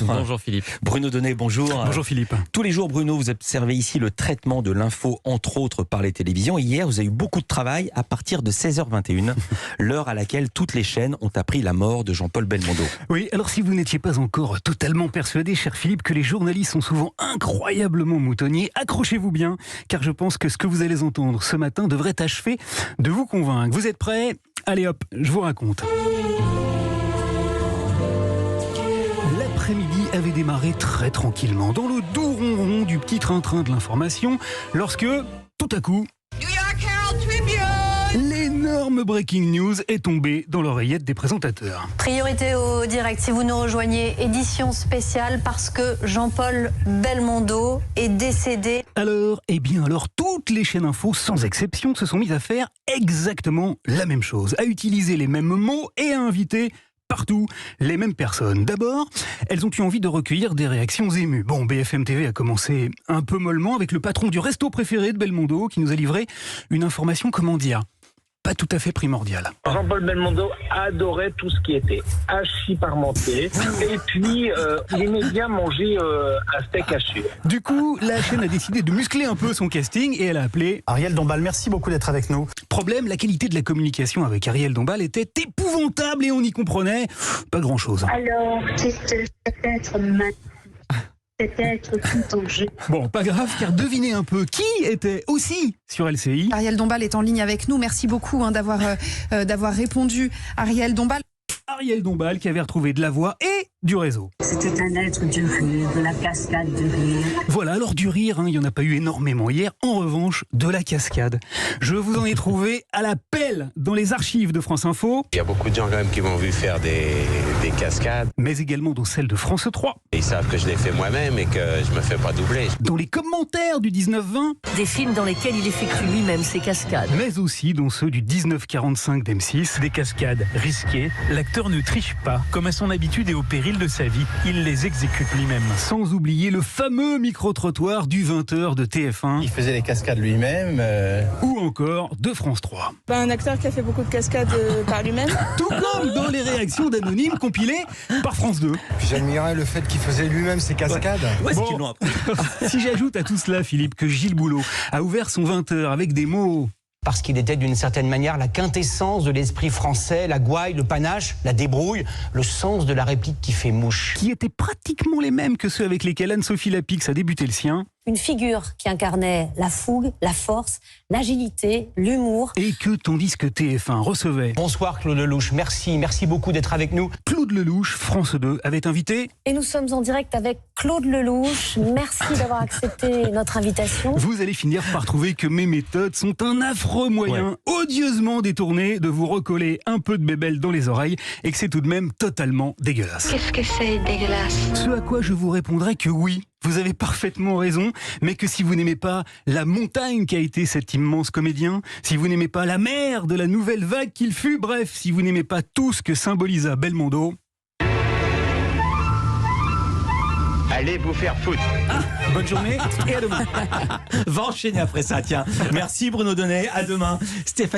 Bonjour Philippe. Bruno Donnet, bonjour. Bonjour Philippe. Tous les jours, Bruno, vous observez ici le traitement de l'info, entre autres par les télévisions. Hier, vous avez eu beaucoup de travail à partir de 16h21, l'heure à laquelle toutes les chaînes ont appris la mort de Jean-Paul Belmondo. Oui, alors si vous n'étiez pas encore totalement persuadé, cher Philippe, que les journalistes sont souvent incroyablement moutonniers, accrochez-vous bien, car je pense que ce que vous allez entendre ce matin devrait achever de vous convaincre. Vous êtes prêts ? Allez hop, je vous raconte. L'après-midi avait démarré très tranquillement, dans le doux ronron du petit train-train de l'information, lorsque, tout à coup, l'énorme breaking news est tombé dans l'oreillette des présentateurs. Priorité au direct, si vous nous rejoignez, édition spéciale parce que Jean-Paul Belmondo est décédé. Alors, toutes les chaînes info, sans exception, se sont mises à faire exactement la même chose, à utiliser les mêmes mots et à inviter partout les mêmes personnes. D'abord, elles ont eu envie de recueillir des réactions émues. Bon, BFM TV a commencé un peu mollement avec le patron du resto préféré de Belmondo qui nous a livré une information, pas tout à fait primordiale. Jean-Paul Belmondo adorait tout ce qui était hachis parmenté et puis il aimait bien manger un steak haché. Du coup, la chaîne a décidé de muscler un peu son casting et elle a appelé Ariel Dombal. Merci beaucoup d'être avec nous. Problème, la qualité de la communication avec Ariel Dombal était épouvantable et on n'y comprenait pas grand-chose. Alors, c'était peut-être tout en jeu. Bon, pas grave, car devinez un peu qui était aussi sur LCI. Ariel Dombal est en ligne avec nous. Merci beaucoup d'avoir répondu. Ariel Dombal Qui avait retrouvé de la voix et du réseau. C'était un être du rire, de la cascade de rire. Voilà, alors du rire, il n'y en a pas eu énormément hier. En revanche, de la cascade. Je vous en ai trouvé à la pelle dans les archives de France Info. Il y a beaucoup de gens quand même qui m'ont vu faire des cascades. Mais également dans celles de France 3. Ils savent que je les fais moi-même et que je me fais pas doubler. Dans les commentaires du 19-20. Des films dans lesquels il effectue lui-même ses cascades. Mais aussi dans ceux du 19-45 d'M6. Des cascades risquées. L'acteur ne triche pas. Comme à son habitude et au péril de sa vie, il les exécute lui-même. Sans oublier le fameux micro-trottoir du 20h de TF1. Il faisait les cascades lui-même. Ou encore de France 3. Un acteur qui a fait beaucoup de cascades par lui-même. Tout comme dans les réactions d'anonymes compilées par France 2. Puis j'admirais le fait qu'il faisait lui-même ses cascades. Où est-ce qu'ils l'ont appris ? Si j'ajoute à tout cela, Philippe, que Gilles Boulot a ouvert son 20h avec des mots... Parce qu'il était d'une certaine manière la quintessence de l'esprit français, la gouaille, le panache, la débrouille, le sens de la réplique qui fait mouche. Qui étaient pratiquement les mêmes que ceux avec lesquels Anne-Sophie Lapix a débuté le sien. Une figure qui incarnait la fougue, la force, l'agilité, l'humour. Et que tandis que TF1 recevait... Bonsoir Claude Lelouch, merci beaucoup d'être avec nous. Claude Lelouch, France 2, avait invité... Et nous sommes en direct avec Claude Lelouch. Merci d'avoir accepté notre invitation. Vous allez finir par trouver que mes méthodes sont un affreux moyen odieusement détourné de vous recoller un peu de bébelle dans les oreilles et que c'est tout de même totalement dégueulasse. Qu'est-ce que c'est dégueulasse? Ce à quoi je vous répondrai que oui, vous avez parfaitement raison, mais que si vous n'aimez pas la montagne qu'a été cet immense comédien, si vous n'aimez pas la mer de la nouvelle vague qu'il fut, bref, si vous n'aimez pas tout ce que symbolisa Belmondo... Allez vous faire foutre. Bonne journée et à demain. Va enchaîner après ça, tiens. Merci Bruno Donnet, à demain. Stéphanie.